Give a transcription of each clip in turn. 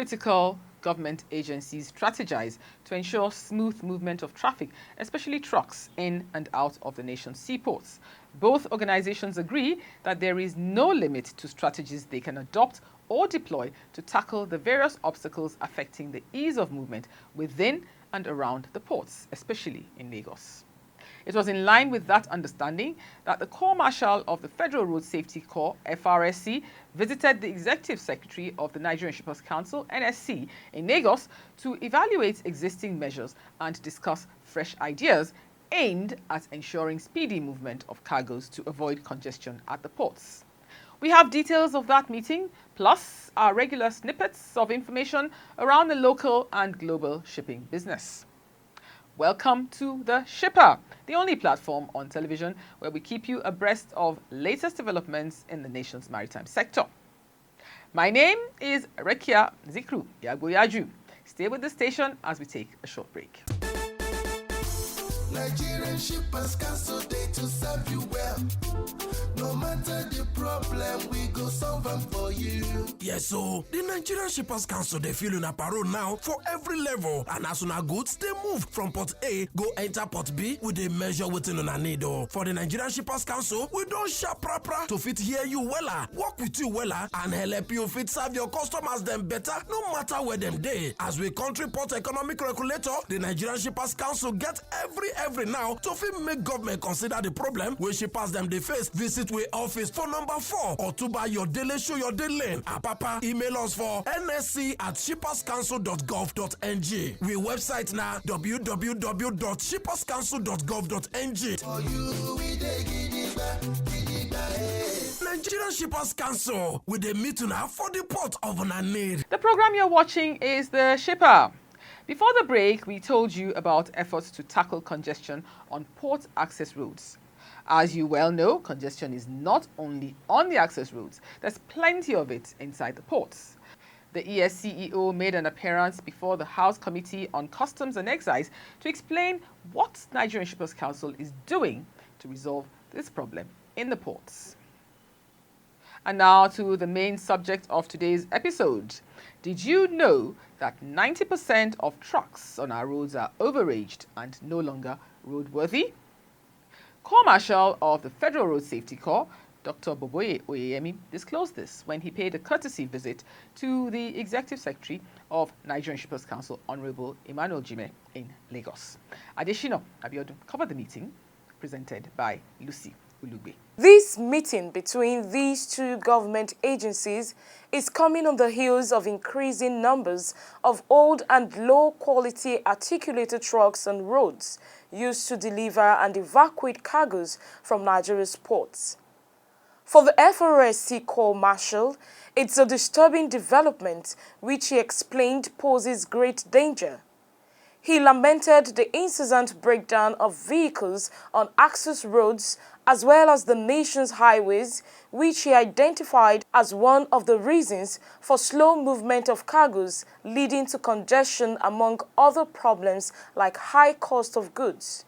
critical government agencies strategize to ensure smooth movement of traffic, especially trucks in and out of the nation's seaports. Both organizations agree that there is no limit to strategies they can adopt or deploy to tackle the various obstacles affecting the ease of movement within and around the ports, especially in Lagos. It was in line with that understanding that the Corps Marshal of the Federal Road Safety Corps, Frsc, visited the Executive Secretary of the Nigerian Shippers Council, NSC, in Lagos to evaluate existing measures and discuss fresh ideas aimed at ensuring speedy movement of cargoes to avoid congestion at the ports. We have details of that meeting, plus our regular snippets of information around the local and global shipping business. Welcome to The Shipper, the only platform on television where we keep you abreast of latest developments in the nation's maritime sector. My name is Rekia Zikru Yagoyaju. Stay with the station as we take a short break. Nigerian Shippers Council, they to serve you well. No matter the problem, we go solve them for you. Yes, so the Nigerian Shippers Council, they feel in a parole now for every level. And as soon as goods, they move from Port A, go enter Port B with a measure within on a need. For the Nigerian Shippers Council, we don't sharp proper to fit hear you wella, work with you wella, and help you fit serve your customers them better, no matter where them day. As we country port economic regulator, the Nigerian Shippers Council get every now to fit make government consider the problem when shippers them they face. Visit we office for number 4 or to buy your daily show your daily lane. Papa email us for nsc@shipperscouncil.gov.ng. We website now www.shipperscouncil.gov.ng. For you, we dey gidigba, Nigerian Shippers Council with the meeting now for the port of an need. The program you're watching is The Shipper. Before the break, we told you about efforts to tackle congestion on port access roads. As you well know, congestion is not only on the access roads, there's plenty of it inside the ports. The ESCEO made an appearance before the House Committee on Customs and Excise to explain what Nigerian Shippers Council is doing to resolve this problem in the ports. And now to the main subject of today's episode. Did you know that 90% of trucks on our roads are overaged and no longer roadworthy? Corps Marshal of the Federal Road Safety Corps, Dr. Boboye Oyeyemi, disclosed this when he paid a courtesy visit to the Executive Secretary of Nigerian Shippers Council, Honorable Emmanuel Jime, in Lagos. Adeshino Abiodun covered the meeting, presented by Lucy Ulugbe. This meeting between these two government agencies is coming on the heels of increasing numbers of old and low-quality articulated trucks on roads used to deliver and evacuate cargoes from Nigeria's ports. For the Frsc Corps Marshal, it's a disturbing development which he explained poses great danger. He lamented the incessant breakdown of vehicles on access roads as well as the nation's highways, which he identified as one of the reasons for slow movement of cargoes, leading to congestion among other problems like high cost of goods.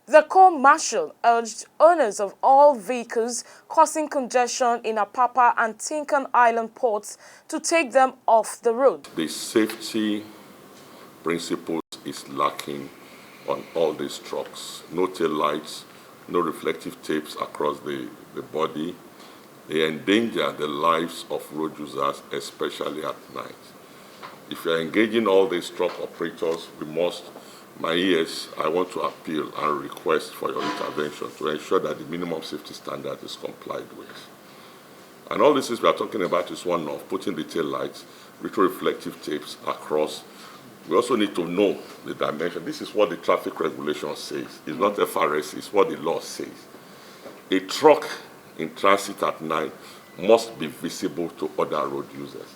The Corps Marshal urged owners of all vehicles causing congestion in Apapa and Tinkan Island ports to take them off the road. The safety principles is lacking on all these trucks. No tail lights, no reflective tapes across the body. They endanger the lives of road users, especially at night. If you're engaging all these truck operators, I want to appeal and request for your intervention to ensure that the minimum safety standard is complied with. And all this is we are talking about is one of putting the tail lights, retroreflective tapes across. We also need to know the dimension. This is what the traffic regulation says. It's not FRS, it's what the law says. A truck in transit at night must be visible to other road users.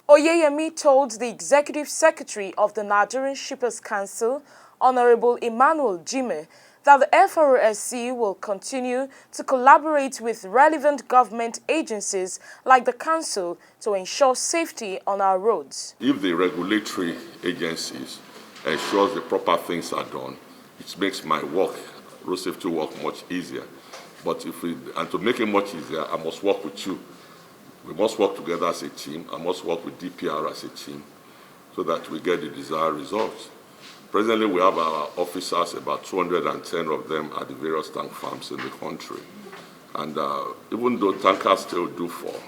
Oyeyemi told the Executive Secretary of the Nigerian Shippers Council, Honorable Emmanuel Jime, that the Frsc will continue to collaborate with relevant government agencies like the Council to ensure safety on our roads. If the regulatory agencies ensure the proper things are done, it makes my work, road safety work, much easier. But to make it much easier, I must work with you. We must work together as a team. I must work with DPR as a team. so that we get the desired results. Presently, we have our officers, about 210 of them at the various tank farms in the country. And even though tankers still do fall,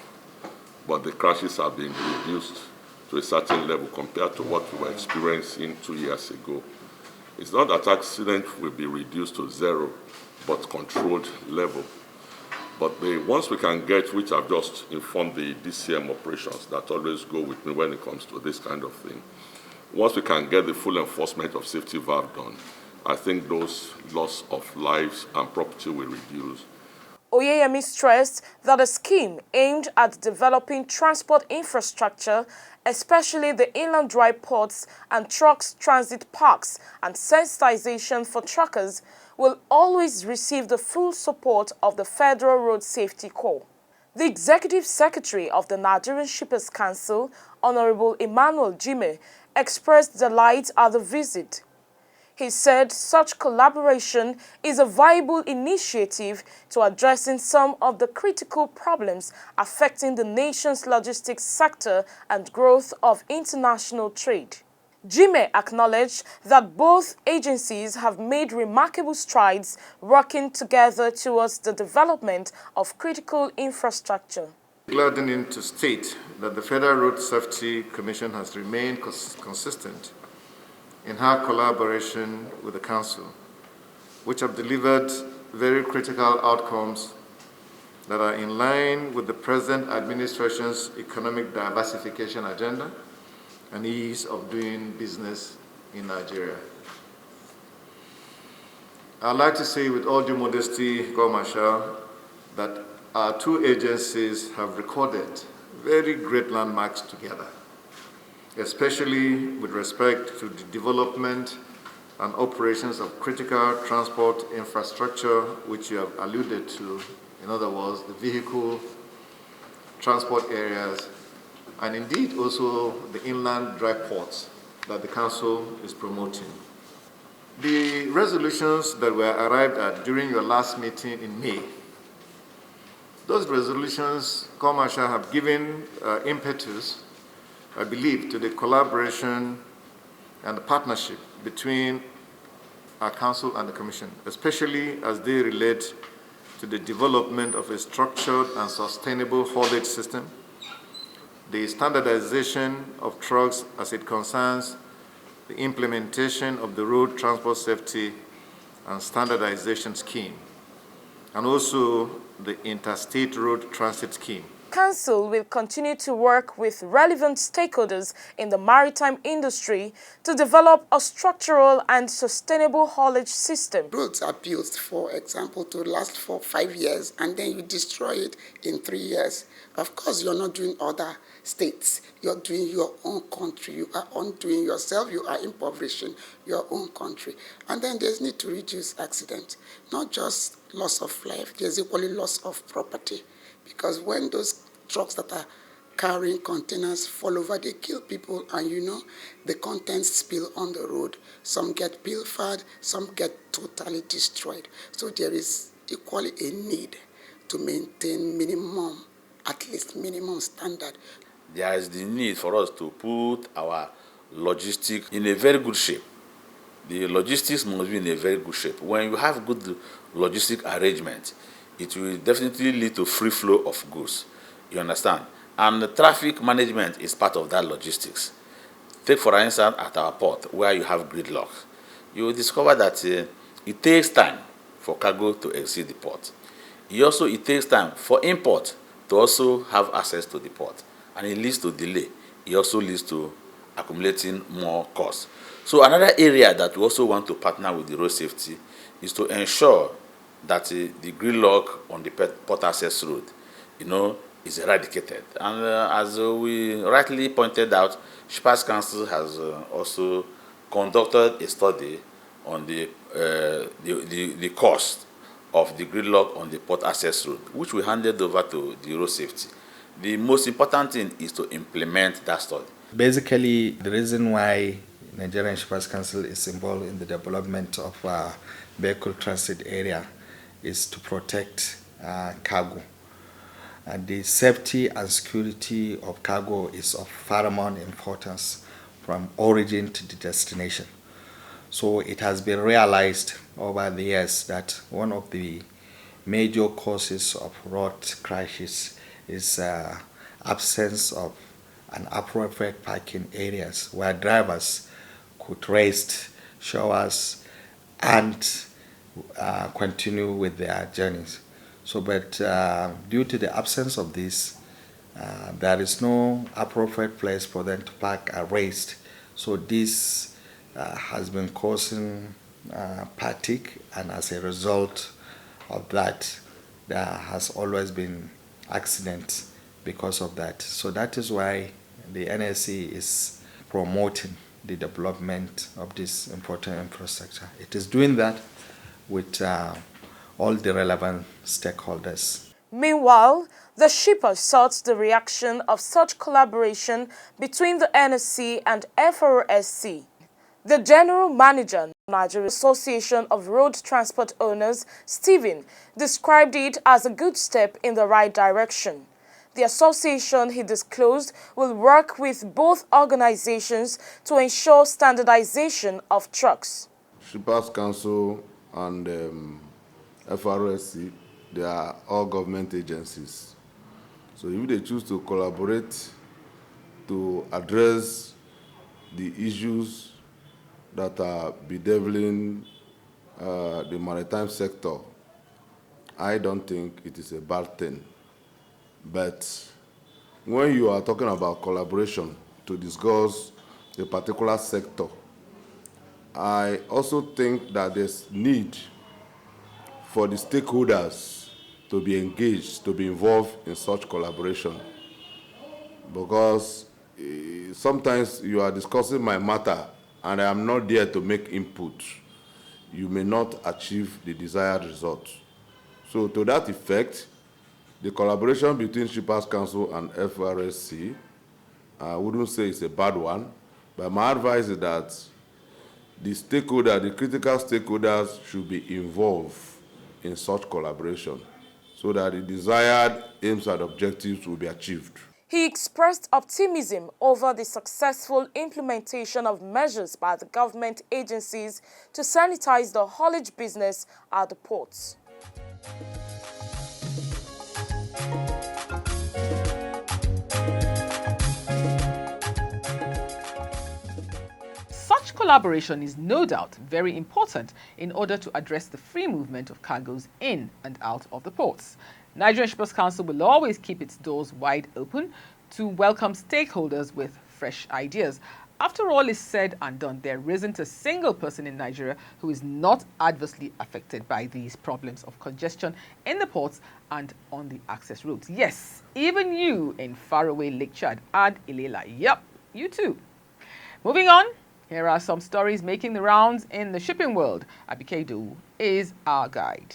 but the crashes have been reduced to a certain level compared to what we were experiencing 2 years ago. It's not that accidents will be reduced to zero, but controlled level. But once we can get, which I've just informed the DCM operations that always go with me when it comes to this kind of thing, once we can get the full enforcement of safety valve done, I think those loss of lives and property will reduce. Oyeyemi stressed that a scheme aimed at developing transport infrastructure, especially the inland dry ports and trucks transit parks and sensitization for truckers, will always receive the full support of the Federal Road Safety Corps. The Executive Secretary of the Nigerian Shippers Council, Honorable Emmanuel Jime, expressed delight at the visit. He said such collaboration is a viable initiative to addressing some of the critical problems affecting the nation's logistics sector and growth of international trade. Jime acknowledged that both agencies have made remarkable strides working together towards the development of critical infrastructure. Gladdening to state that the Federal Road Safety Commission has remained consistent in her collaboration with the Council, which have delivered very critical outcomes that are in line with the present administration's economic diversification agenda and ease of doing business in Nigeria. I'd like to say with all due modesty, Corps Marshal, that our two agencies have recorded very great landmarks together, especially with respect to the development and operations of critical transport infrastructure, which you have alluded to, in other words, the vehicle transport areas, and indeed also the inland dry ports that the Council is promoting. The resolutions that were arrived at during your last meeting in May, those resolutions, Corps Marshal, have given impetus, I believe, to the collaboration and the partnership between our Council and the Commission, especially as they relate to the development of a structured and sustainable haulage system, the standardization of trucks as it concerns the implementation of the Road Transport Safety and Standardization Scheme, and also the Interstate Road Transit Scheme. Council will continue to work with relevant stakeholders in the maritime industry to develop a structural and sustainable haulage system. Roads are built, for example, to last for 5 years, and then you destroy it in 3 years. Of course, you're not doing other states. You're doing your own country. You are undoing yourself. You are impoverishing your own country. And then there's need to reduce accident, not just loss of life. There's equally loss of property. Because when those trucks that are carrying containers fall over, they kill people, and the contents spill on the road. Some get pilfered, some get totally destroyed. So there is equally a need to maintain at least minimum standard. There is the need for us to put our logistics in a very good shape. The logistics must be in a very good shape. When you have good logistic arrangement, it will definitely lead to free flow of goods. You understand? And the traffic management is part of that logistics. Take, for instance, at our port, where you have gridlock, you will discover that it takes time for cargo to exit the port. It takes time for import to also have access to the port, and it leads to delay. It also leads to accumulating more costs. So another area that we also want to partner with the road safety is to ensure that the gridlock on the port access road, is eradicated. And as we rightly pointed out, Shippers Council has also conducted a study on the cost of the gridlock on the port access road, which we handed over to the road safety. The most important thing is to implement that study. Basically, the reason why Nigerian Shippers Council is involved in the development of vehicle transit area is to protect cargo. And the safety and security of cargo is of paramount importance from origin to the destination. So it has been realized over the years that one of the major causes of road crashes is absence of an appropriate parking areas where drivers could rest, showers, and continue with their journeys. So, but due to the absence of this, there is no appropriate place for them to park and rest. So this has been causing fatigue, and as a result of that, there has always been accidents because of that. So that is why the NSC is promoting the development of this important infrastructure. It is doing that with all the relevant stakeholders. Meanwhile, the shippers sought the reaction of such collaboration between the NSC and Frsc. The General Manager of the Nigeria Association of Road Transport Owners, Stephen, described it as a good step in the right direction. The association, he disclosed, will work with both organizations to ensure standardization of trucks. Shippers Council and FRSC, they are all government agencies. So if they choose to collaborate to address the issues that are bedeviling the maritime sector, I don't think it is a bad thing. But when you are talking about collaboration to discuss a particular sector, I also think that there's need for the stakeholders to be engaged, to be involved in such collaboration. Because sometimes you are discussing my matter and I am not there to make input. You may not achieve the desired result. So to that effect, the collaboration between Shippers Council and FRSC, I wouldn't say it's a bad one, but my advice is that the critical stakeholders should be involved in such collaboration so that the desired aims and objectives will be achieved. He expressed optimism over the successful implementation of measures by the government agencies to sanitize the haulage business at the ports. Such collaboration is no doubt very important in order to address the free movement of cargoes in and out of the ports. Nigerian Shippers Council will always keep its doors wide open to welcome stakeholders with fresh ideas. After all is said and done, there isn't a single person in Nigeria who is not adversely affected by these problems of congestion in the ports and on the access routes. Yes, even you in faraway Lake Chad and Ilela. Yep, you too. Moving on, here are some stories making the rounds in the shipping world. Abikedu is our guide.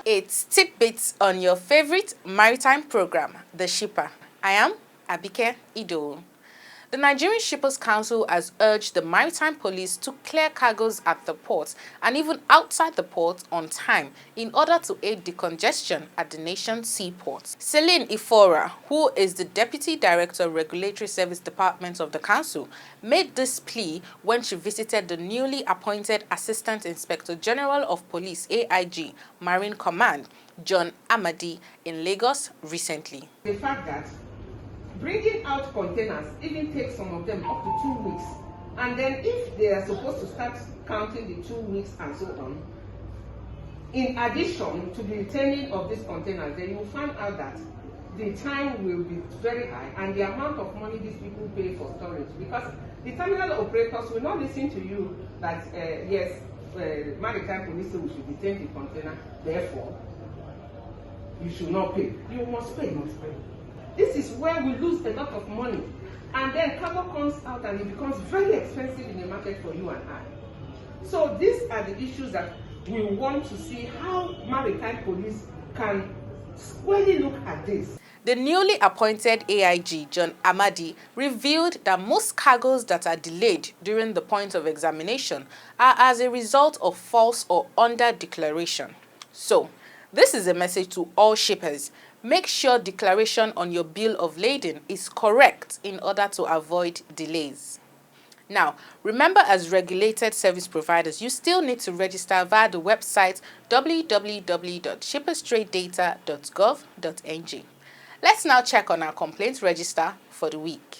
It's tidbits on your favorite maritime program, The Shipper. I am Abike Ido. The Nigerian Shippers Council has urged the maritime police to clear cargoes at the port and even outside the port on time in order to aid decongestion at the nation's seaports. Celine Ifora, who is the Deputy Director of Regulatory Service Department of the Council, made this plea when she visited the newly appointed Assistant Inspector General of Police AIG Marine Command, John Amadi, in Lagos recently. The fact that bringing out containers even takes some of them up to 2 weeks. And then if they are supposed to start counting the 2 weeks and so on, in addition to the retaining of these containers, then you will find out that the time will be very high and the amount of money these people pay for storage. Because the terminal operators will not listen to you that, yes, maritime police say we should retain the container, therefore, you should not pay. You must pay, This is where we lose a lot of money. And then cargo comes out and it becomes very expensive in the market for you and I. So these are the issues that we want to see how maritime police can squarely look at this. The newly appointed AIG, John Amadi, revealed that most cargoes that are delayed during the point of examination are as a result of false or under-declaration. So, This is a message to all shippers. Make sure declaration on your bill of lading is correct in order to avoid delays. Now, remember, as regulated service providers, you still need to register via the website www.shipperstradedata.gov.ng. Let's now check on our complaints register for the week.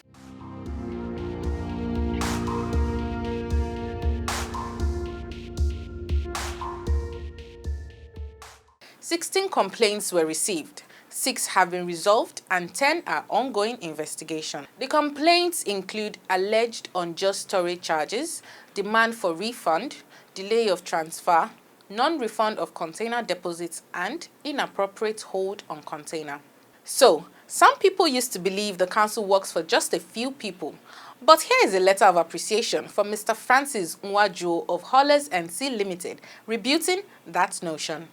16 complaints were received. 6 have been resolved and 10 are ongoing investigation. The complaints include alleged unjust storage charges, demand for refund, delay of transfer, non-refund of container deposits, and inappropriate hold on container. So, some people used to believe the council works for just a few people. But here is a letter of appreciation from Mr. Francis Nwajuo of Haulers & Sea Limited, rebuting that notion.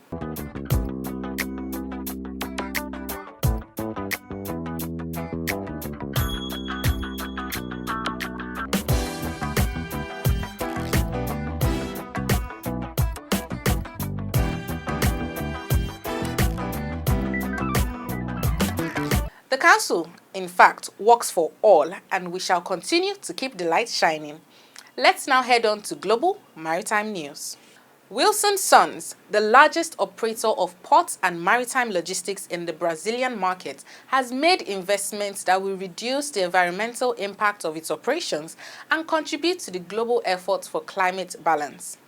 The council, in fact, works for all, and we shall continue to keep the light shining. Let's now head on to global maritime news. Wilson Sons, the largest operator of ports and maritime logistics in the Brazilian market, has made investments that will reduce the environmental impact of its operations and contribute to the global efforts for climate balance.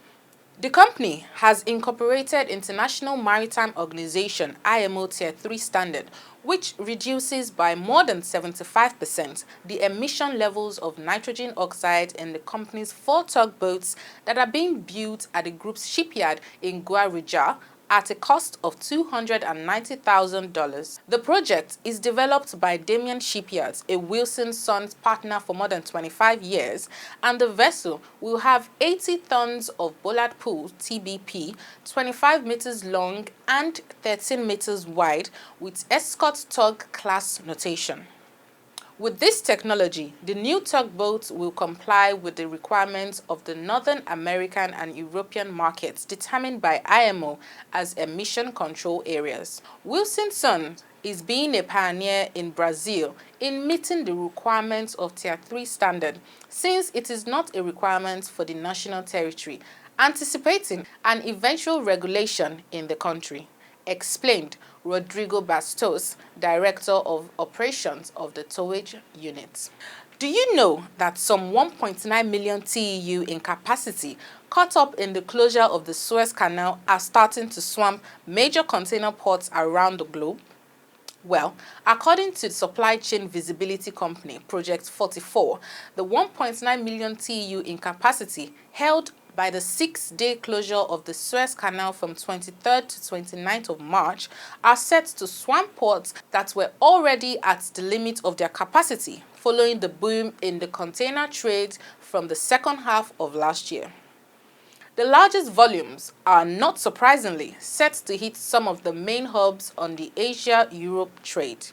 The company has incorporated International Maritime Organization IMO Tier 3 standard, which reduces by more than 75% the emission levels of nitrogen oxide in the company's 4 tugboats that are being built at the group's shipyard in Guarujá at a cost of $290,000. The project is developed by Damien Shipyards, a Wilson Sons partner for more than 25 years, and the vessel will have 80 tons of bollard pull (TBP), 25 meters long and 13 meters wide, with escort tug class notation. With this technology, the new tugboats will comply with the requirements of the Northern American and European markets determined by IMO as emission control areas. Wilson Sons is being a pioneer in Brazil in meeting the requirements of Tier 3 standard, since it is not a requirement for the national territory, anticipating an eventual regulation in the country, explained Rodrigo Bastos, Director of Operations of the towage unit. Do you know that some 1.9 million TEU in capacity caught up in the closure of the Suez Canal are starting to swamp major container ports around the globe? Well, according to the supply chain visibility company Project 44, the 1.9 million TEU in capacity held by the 6-day closure of the Suez Canal from 23rd to 29th of March are set to swamp ports that were already at the limit of their capacity following the boom in the container trade from the second half of last year. The largest volumes are, not surprisingly, set to hit some of the main hubs on the Asia-Europe trade.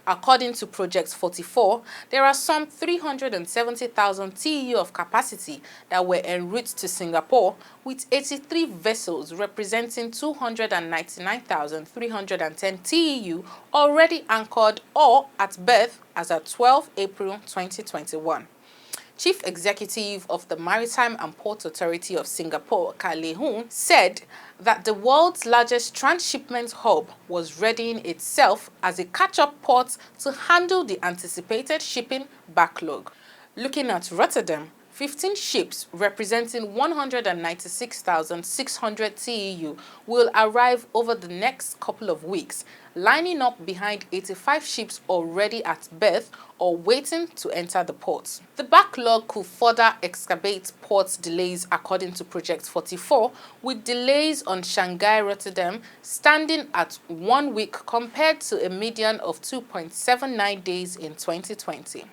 According to Project 44, there are some 370,000 TEU of capacity that were en route to Singapore, with 83 vessels representing 299,310 TEU already anchored or at berth as at 12 April 2021. Chief Executive of the Maritime and Port Authority of Singapore, Ka Lei Hoon, said that the world's largest transshipment hub was readying itself as a catch-up port to handle the anticipated shipping backlog. Looking at Rotterdam, 15 ships representing 196,600 TEU will arrive over the next couple of weeks, lining up behind 85 ships already at berth or waiting to enter the port. The backlog could further exacerbate port delays according to Project 44, with delays on Shanghai-Rotterdam standing at 1 week compared to a median of 2.79 days in 2020.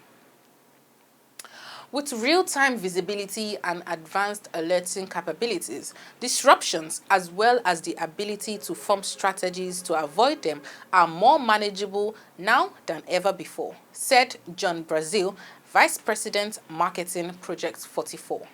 With real-time visibility and advanced alerting capabilities, disruptions as well as the ability to form strategies to avoid them are more manageable now than ever before, said John Brazil, Vice President Marketing Project 44.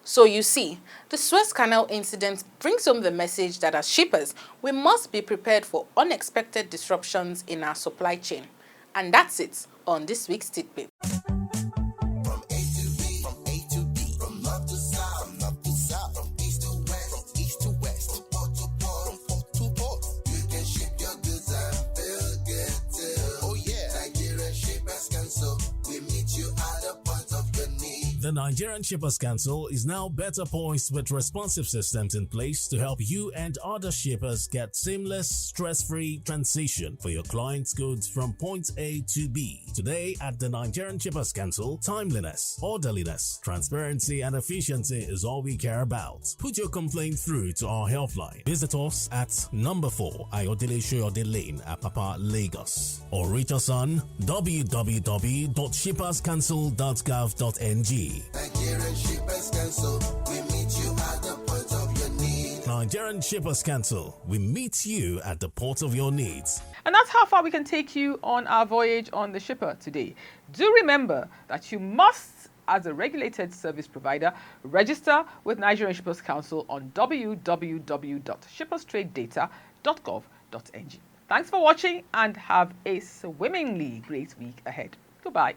So you see, the Suez Canal incident brings home the message that as shippers, we must be prepared for unexpected disruptions in our supply chain. And that's it on this week's Tidbit. From A to B, from A to B, from north to south, from north to south, from east to west, from east to west, from port to port, from port to port. You can ship your goods and feel good too. Oh yeah, Nigerian Shippers Council, we meet you at the point of your need. The Nigerian Shippers Council is now better poised with responsive systems in place to help you and other shippers get seamless, stress-free transition for your clients' goods from point A to B. Today at the Nigerian Shippers Council, timeliness, orderliness, transparency and efficiency is all we care about. Put your complaint through to our helpline. Visit us at number 4 Ayodele Shoyode Lane, Apapa, Lagos, or reach us on www.shipperscouncil.gov.ng. Nigerian Shippers Council, we meet you at the point of your need. Nigerian Shippers Council, we meet you at the port of your needs. And that's how far we can take you on our voyage on the Shipper today. Do remember that you must, as a regulated service provider, register with Nigerian Shippers Council on www.shipperstradedata.gov.ng. Thanks for watching and have a swimmingly great week ahead. Goodbye.